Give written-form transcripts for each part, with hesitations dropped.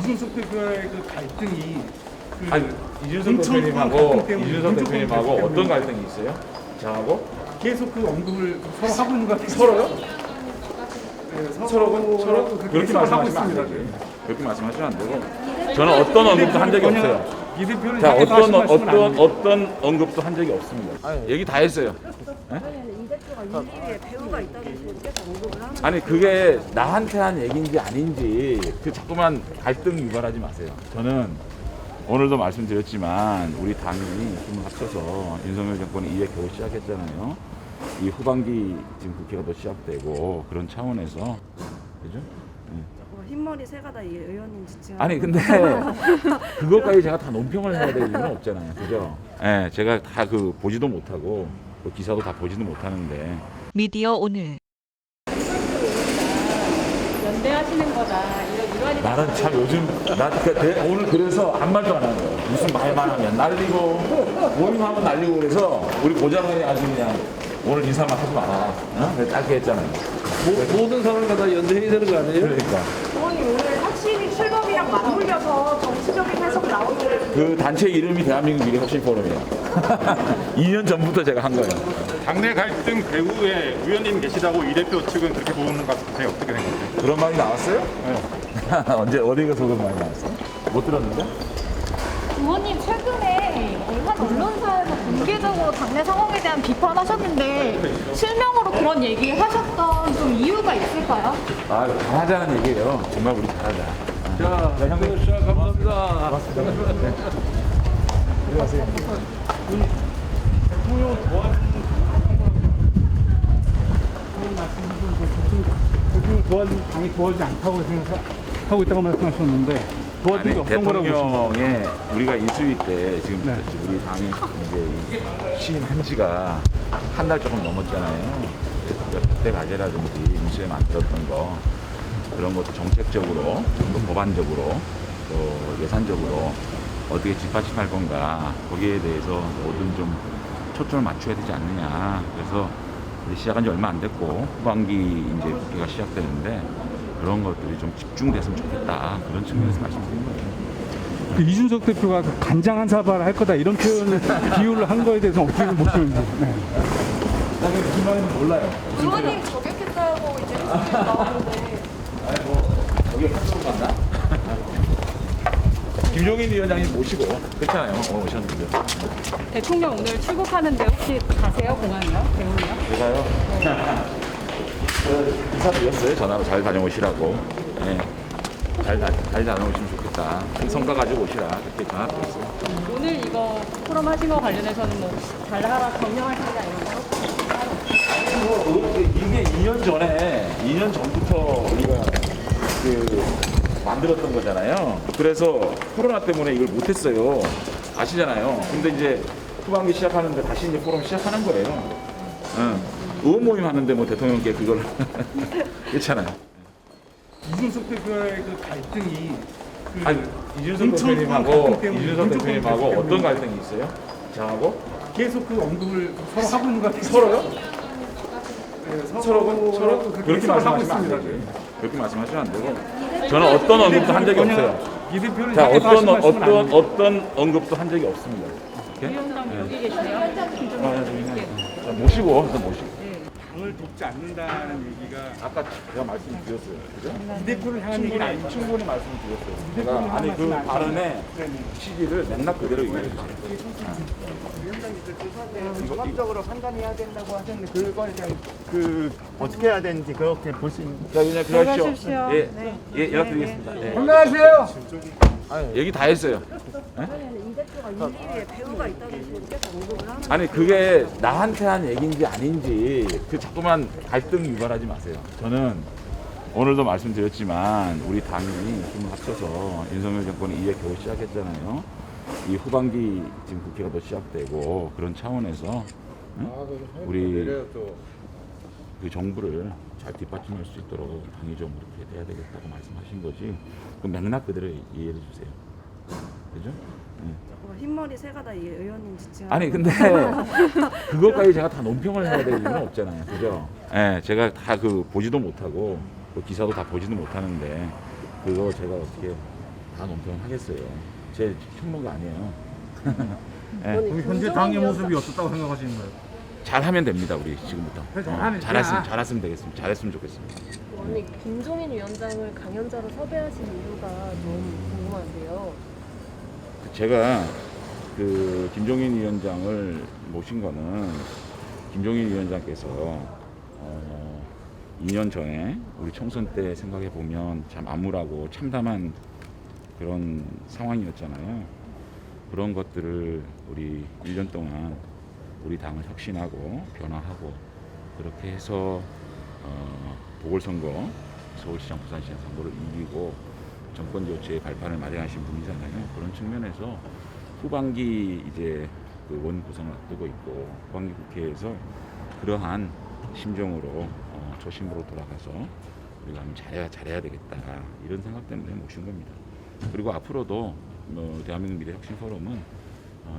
이준석 대표의 그 갈등이 아니 이준석 대표님하고 어떤 갈등이 있어요? 저하고? 계속 그 언급을 서로 하고 있는 것 같아요. 서로요? 네, 서로 그렇게 말씀하시면 안 되죠. 그렇게 말씀하시면 안 되고 저는 어떤 언급도 한 적이 없어요. 이 대표는 자, 어떤 어떤 언급도 한 적이 없습니다. 얘기 다 했어요. 네? 이 대표가 윤리위에 배우가 있다는 식으로 계속 언급을 하는 아니 그게 나한테 한 얘기인지 아닌지 그 자꾸만 갈등 유발하지 마세요. 저는 오늘도 말씀드렸지만 우리 당이 힘을 합쳐서 윤석열 정권이 이제 겨우 시작했잖아요. 이 후반기 지금 국회가 더 시작되고 그런 차원에서 그죠? 흰머리 새가다 이 의원님 지칭. 아니 근데 그것까지 제가 다 논평을 해야 될 이유는 없잖아요, 그죠? 예, 제가 다 그 보지도 못하고 그 기사도 다 보지도 못하는데. 미디어 오늘 연대하시는 거다 이런 일환이 나는 참 요즘 오늘 그래서 아무 말도 안 하는 거예요. 무슨 말만 하면 날리고 모임하면 날리고 그래서 우리 보좌관이 아주 그냥 오늘 인사만 하지 마라. 어? 그래서 짧게 했잖아요. 모든 상황과 다 연대해야 되는 거 아니에요? 그러니까 의원님 오늘 혁신이 출범이랑 맞물려서 정치적인 해석 나오는 거. 그 단체 이름이 대한민국 미래혁신 포럼이에요. 2년 전부터 제가 한 거예요. 당내 갈등 배후에 의원님 계시다고 이 대표 측은 그렇게 보는 것 같은데 어떻게 생각하세요? 그런 말이 나왔어요? 네. 언제 어디 가서 그런 말이 나왔어? 못 들었는데? 의원님 최근에 한 언론사에서 공개적으로 당내 상황에 대한 비판하셨는데 실명으로 그런 얘기 하셨던 좀 이유가 있을까요? 아, 잘하자는 얘기예요. 정말 우리 잘하자. 자, 형님 감사합니다. 들어가세요. 대통령 당이 도와주지 않다고 생각하고 있다고 말씀하셨는데 도와준 게 아니, 없던 거라고 보시나요? 대통령의 우리가 인수위 때 지금 네. 우리 당이 이제 취임한 지가 한 달 조금 넘었잖아요. 그때 과제라든지 인수위에 만들었던 거 그런 것도 정책적으로 또 법안적으로 또 예산적으로 어떻게 뒷받침할 건가 거기에 대해서 뭐든 좀 초점을 맞춰야 되지 않느냐. 그래서 이제 시작한 지 얼마 안 됐고 후반기 이제 국회가 시작되는데 그런 것들이 좀 집중됐으면 좋겠다. 그런 측면에서 말씀드린 거예요. 그 이준석 대표가 그 간장한 사발을 할 거다 이런 표현을 비유를 한 거에 대해서 어떻게 보시는지. 네. 나는 무슨 말인지 몰라요. 의원님 저격했다고 이제 나오는데. 여기 한쪽 갔나? 김종인 위원장님 모시고 그렇잖아요. 오늘 오셨는데. 대통령 오늘 출국하는데 혹시 가세요 공항이요? 배우요? 제가요. 인사 드렸어요. 전화로 잘 다녀오시라고. 네. 잘 다녀오시면 좋겠다. 성과 가지고 오시라. 그렇게 전화 드렸어요. 오늘 이거 포럼 하신 거 관련해서는 뭐 잘하라 경영하시냐 이런 거? 이게 2년 전부터 우리가 만들었던 거잖아요. 그래서 코로나 때문에 이걸 못했어요. 아시잖아요. 근데 이제 후반기 시작하는데 다시 이제 포럼 시작하는 거예요. 응. 의원 모임 하는데 뭐 대통령께 그걸 그렇잖아요. 이준석 대표의 그 갈등이 아니 이준석 대표님하고 어떤 갈등이 있어요? 저하고? 계속 그 언급을 서로 하고 있는 것 같아요. 서로요? 네, 서로 그렇게 말씀하시면 안 있습니다. 되죠. 그렇게 말씀하시면 안 되고 저는 어떤 언급도 한 적이 없어요. 이 대표는 자, 말씀하시면 안 돼요. 어떤 언급도 한 적이 없습니다. 위원장 여기 계시네요. 자, 모시고. 당을 돕지 않는다는 얘기가 아까 제가 말씀드렸어요. 그죠? 이 대표를 향한 얘기는 아니죠. 충분히 말씀드렸어요. 대표님 제가 아니 그 말씀 안 발언의 네네. 취지를 맥락 그대로 얘기해 주세요. 종합적으로 판단해야 된다고 하셨는데 그거에 대한 그 어떻게 해야 되는지 그렇게 볼 수 있는. 자, 그냥 들어가십시오. 들어가십시오. 예, 네. 예, 연락드리겠습니다. 네. 건강하세요. 얘기 다 했어요. 이 대표가 윤리위에 배우가 있다는 식으로 계속 언급을 하는 거. 아니 그게 나한테 한 얘기인지 아닌지 그 자꾸만 갈등 유발하지 마세요. 저는 오늘도 말씀드렸지만 우리 당이 힘을 합쳐서 윤석열 정권이 이제 겨우 시작했잖아요. 이 후반기 지금 국회가 더 시작되고 그런 차원에서 우리 그 정부를 잘 뒷받침할 수 있도록 당이 좀 이렇게 돼야 되겠다고 말씀하신 거지. 그 맥락 그대로 이해해 주세요. 그죠? 네. 흰머리 새가다 이 의원님 지칭. 아니 근데 그것까지 제가 다 논평을 해야 될 이유는 없잖아요. 그죠? 예, 제가 다 그 보지도 못하고 그 기사도 다 보지도 못하는데 그거 제가 어떻게 다 논평하겠어요. 제 평론가 아니에요. 예, 그럼 현재 당의 모습이 어떻다고 생각하시는 거예요? 잘하면 됩니다. 우리 지금부터 잘했으면 되겠습니다. 잘했으면 좋겠습니다. 아니 김종인 위원장을 강연자로 섭외하신 이유가 좀 궁금한데요. 제가 그 김종인 위원장을 모신 거는 김종인 위원장께서 2년 전에 우리 총선 때 생각해 보면 참 암울하고 참담한 그런 상황이었잖아요. 그런 것들을 우리 1년 동안 우리 당을 혁신하고 변화하고 그렇게 해서 보궐선거, 서울시장, 부산시장 선거를 이기고 정권 교체의 발판을 마련하신 분이잖아요. 그런 측면에서 후반기 이제 그 원 구성을 앞두고 있고 후반기 국회에서 그러한 심정으로 초심으로 돌아가서 우리가 한번 잘해야 되겠다 이런 생각 때문에 모신 겁니다. 그리고 앞으로도 대한민국 미래혁신 포럼은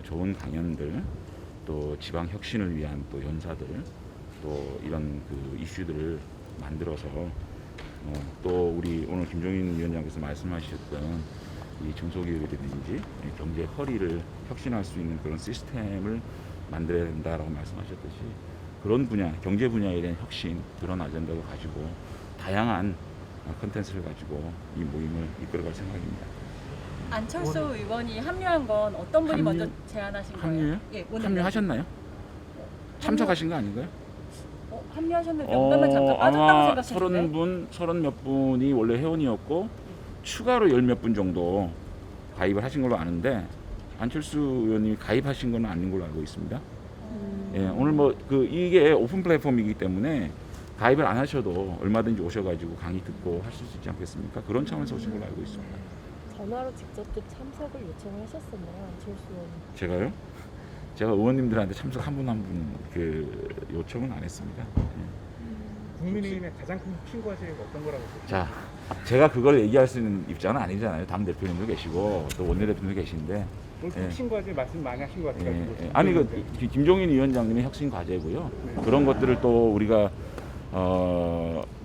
좋은 강연들 또 지방 혁신을 위한 또 연사들 또 이런 그 이슈들을 만들어서 또 우리 오늘 김종인 위원장께서 말씀하셨던 이 중소기업이라든지 경제 허리를 혁신할 수 있는 그런 시스템을 만들어야 된다라고 말씀하셨듯이 그런 분야, 경제 분야에 대한 혁신 그런 아젠다를 가지고 다양한 컨텐츠를 가지고 이 모임을 이끌어갈 생각입니다. 안철수 의원이 합류한 건 어떤 분이 먼저 제안하신 거예요? 합류요? 예, 오늘 합류하셨나요? 참석하신 거 아닌가요? 합류하셨는데 명단만 잠깐 빠졌다고 아마 생각했는데 30 몇 분이 원래 회원이었고 추가로 10 몇 분 정도 가입을 하신 걸로 아는데 안철수 의원님이 가입하신 건 아닌 걸로 알고 있습니다. 예, 오늘 뭐 이게 오픈 플랫폼이기 때문에 가입을 안 하셔도 얼마든지 오셔가지고 강의 듣고 하실 수 있지 않겠습니까? 그런 차원에서 오신 걸로 알고 있습니다. 전화로 직접 좀 참석을 요청을 하셨었나요, 안철수 의원? 제가요? 제가 의원님들한테 참석 한 분 한 분 그 요청은 안 했습니다. 국민의힘의 가장 큰 혁신 과제가 어떤 거라고 보세요? 자, 제가 그걸 얘기할 수 있는 입장은 아니잖아요. 당 대표님도 계시고 또 원내대표님도 계신데. 오늘 혁신 과제 말씀 많이 하신 것 같아요. 아니 김종인 위원장님의 혁신 과제고요. 그런 것들을 또 우리가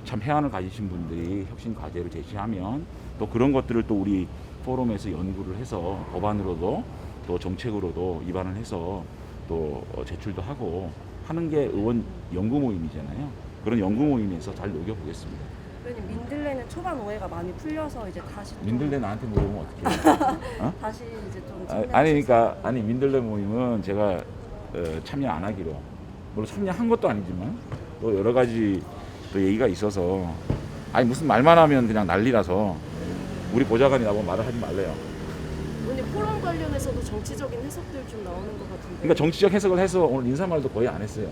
참 해안을 가지신 분들이 혁신 과제를 제시하면 또 그런 것들을 또 우리 포럼에서 연구를 해서 법안으로도 또 정책으로도 입안을 해서 또 제출도 하고 하는 게 의원 연구 모임이잖아요. 그런 연구 모임에서 잘 녹여보겠습니다. 의원님 민들레는 초반 오해가 많이 풀려서 이제 다시 좀 민들레 나한테 물어보면 어떡해? 어? 다시 이제 좀 그러니까 민들레 모임은 제가 참여 안 하기로 물론 참여한 것도 아니지만 또 여러 가지 또 얘기가 있어서 무슨 말만 하면 그냥 난리라서 우리 보좌관이 나보고 말을 하지 말래요. 의원님 포럼 관련해서도 정치적인 해석들 좀 나오는 것 같은데. 그러니까 정치적 해석을 해서 오늘 인사말도 거의 안 했어요.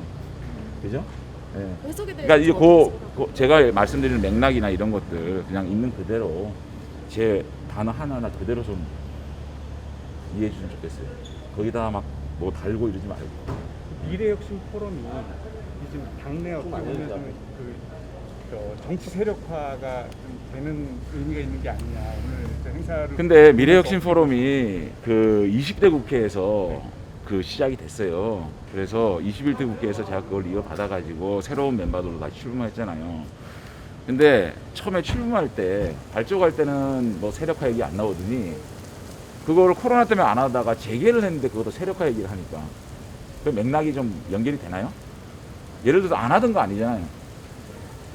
그죠? 네. 해석에 대해 그러니까 이제 제가 말씀드리는 맥락이나 이런 것들 그냥 있는 그대로 제 단어 하나하나 그대로 좀 이해해 주시면 좋겠어요. 거기다 막 뭐 달고 이러지 말고. 미래혁신 포럼이 지금 당내 어떻게 보면 그 정치 세력화가 좀 되는 의미가 있는 게 아니냐 오늘 행사를. 근데 미래혁신 포럼이 그 20대 국회에서 그 시작이 됐어요. 그래서 21대 국회에서 제가 그걸 이어받아가지고 새로운 멤버들로 다시 출범했잖아요. 근데 처음에 출범할 때, 발족할 때는 뭐 세력화 얘기 안 나오더니 그걸 코로나 때문에 안 하다가 재개를 했는데 그것도 세력화 얘기를 하니까 그 맥락이 좀 연결이 되나요? 예를 들어서 안 하던 거 아니잖아요.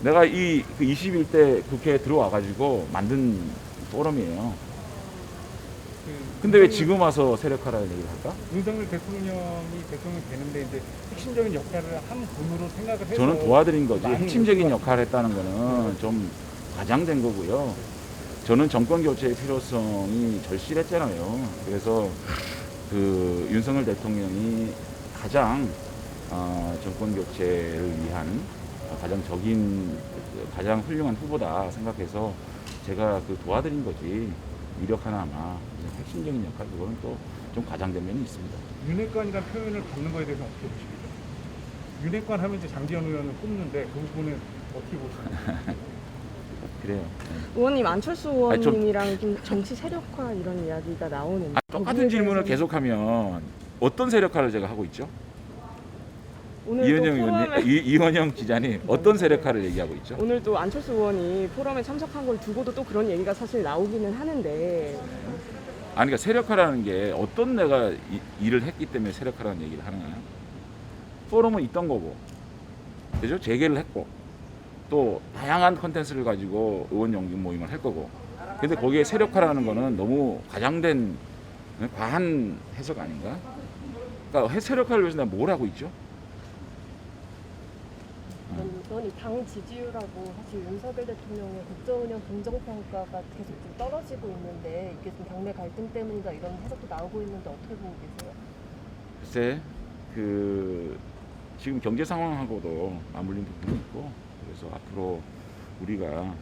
내가 그 21대 국회에 들어와가지고 만든 포럼이에요. 근데 왜 지금 와서 세력화라는 얘기를 할까? 윤석열 대통령이 대통령이 되는데 이제 핵심적인 역할을 한 분으로 생각을 해서 저는 도와드린 거지. 핵심적인 역할을 했다는 거는 좀 과장된 거고요. 저는 정권 교체의 필요성이 절실했잖아요. 그래서 그 윤석열 대통령이 가장 정권 교체를 위한 가장 훌륭한 후보다 생각해서 제가 그 도와드린 거지. 위력 하나마 핵심적인 역할 그거는 또 좀 과장된 면이 있습니다. 윤핵관이라는 표현을 받는 거에 대해서 어떻게 보십니까? 윤핵관 하면 이제 장기현 의원을 꼽는데 그 부분은 어떻게 보십니까? 그래요. 의원님 안철수 의원님이랑 좀 정치 세력화 이런 이야기가 나오는데 똑같은 질문을 계속하면 어떤 세력화를 제가 하고 있죠? 이원영 기자님 어떤 세력화를 얘기하고 있죠? 오늘 또 안철수 의원이 포럼에 참석한 걸 두고도 또 그런 얘기가 사실 나오기는 하는데 아니 그러니까 세력화라는 게 어떤 내가 일을 했기 때문에 세력화라는 얘기를 하는 거야. 포럼은 있던 거고, 그죠? 재개를 했고, 또 다양한 컨텐츠를 가지고 의원 연금 모임을 할 거고. 근데 거기에 세력화라는 거는 너무 과장된 과한 해석 아닌가? 그러니까 세력화를 위해서 내가 뭘 하고 있죠? 이건 당 지지율하고 사실 윤석열 대통령의 국정운영 긍정평가가 계속 좀 떨어지고 있는데 이게 좀 당내 갈등 때문이다 이런 해석도 나오고 있는데 어떻게 보고 계세요? 글쎄, 지금 경제 상황하고도 맞물린 부분이 있고, 그래서 앞으로 우리가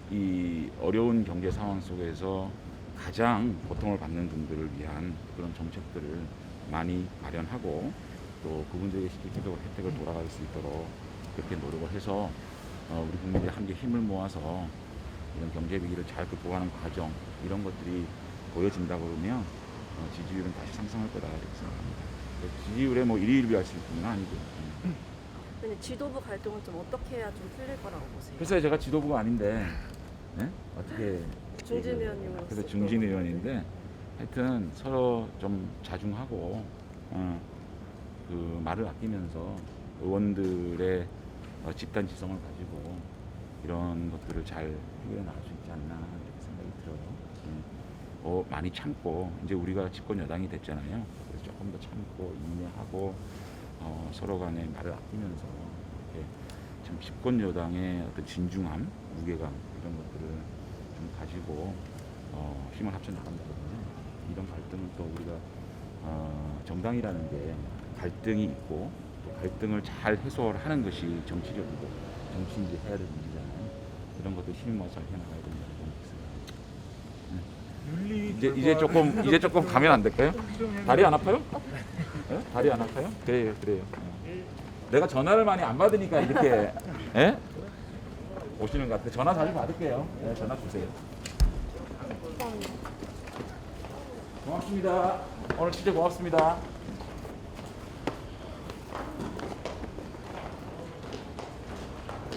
이 어려운 경제 상황 속에서 가장 고통을 받는 분들을 위한 그런 정책들을 많이 마련하고, 또 그분들에게 실질적으로 혜택을 돌아갈 수 있도록 그렇게 노력을 해서 우리 국민들이 함께 힘을 모아서 이런 경제 위기를 잘 극복하는 과정, 이런 것들이 보여진다 그러면 지지율은 다시 상승할 거다 이렇게 생각합니다. 지지율에 뭐 일희일비할 수 있는 건 아니고. 근데 지도부 갈등은 좀 어떻게 해야 좀 풀릴 거라고 보세요? 글쎄 제가 지도부가 아닌데 어떻게 중진 의원님으로서 그래서 중진 의원인데 하여튼 서로 좀 자중하고 그 말을 아끼면서 의원들의 집단 지성을 가지고 이런 것들을 잘 해결해 나갈 수 있지 않나 이렇게 생각이 들어요. 많이 참고 이제 우리가 집권 여당이 됐잖아요. 그래서 조금 더 참고 인내하고 서로 간에 말을 아끼면서 이렇게 참 집권 여당의 어떤 진중함, 무게감 이런 것들을 좀 가지고 힘을 합쳐 나간다거든요. 이런 갈등은 또 우리가 정당이라는 게 갈등이 있고 또 갈등을 잘 해소를 하는 것이 정치력이고 정치인들이 해야 될 일이잖아요. 이런 것들 힘을 모아서 잘 해나가야 된다고 생각합니다. 이제 조금 가면 안 될까요? 다리 안 아파요? 네? 다리 안 아파요? 그래요. 내가 전화를 많이 안 받으니까 이렇게 오시는 것 같아요. 전화 자주 받을게요. 네, 전화 주세요. 고맙습니다. 오늘 진짜 고맙습니다.